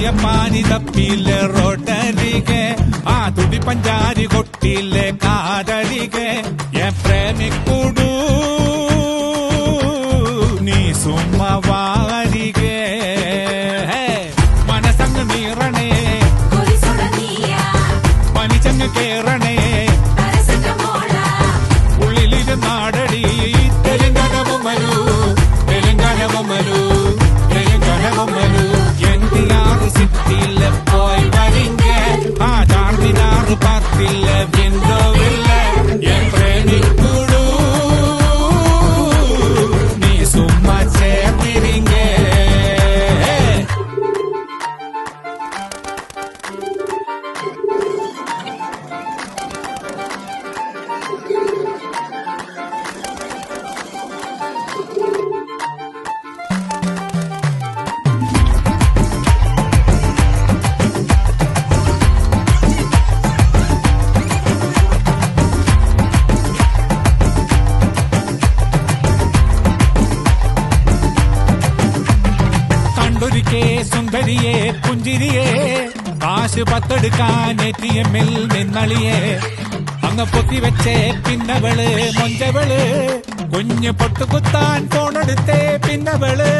ചായപ്പാനി തപ്പിയില്ലേ റോഡരികെ ആ തുടി പഞ്ചാരി കൊട്ടിയില്ലേ കാതലികെ പ്രേമിക്കൂടൂ നീ സുമ്മവാരികെ മനസ്സങ്ങ് നീറണേ പനിച്ചങ്ങ് കേറണേ ഉള്ളിലിരുന്നാടടി തെലുങ്കാനമൊമ്മലു തെലുങ്കാനമൊമ്മലു തെലുങ്കാനമൊമ്മലു NTR സിറ്റിയില്ല പോയി വരിങ്ക ആ ചാർമിനാറ് പാർത്തില്ല വിൻഡോവില്ല എൻ പ്രേമിക്കൂടൂ നീ സുമ്മ ചേർന്നിരിങ്ക കണ്ടൊരിക്കേ സുന്ദരിയെ പുഞ്ചിരിയെ കാശ് പത്തെടുക്കാൻ ATM-ൽ നിന്നളിയെ അങ്ങ് പൊത്തിവെച്ചേ പിന്നവള് മൊഞ്ചവള് കുഞ്ഞ് പൊട്ടുകുത്താൻ ഫോണെടുത്തേ പിന്നവള്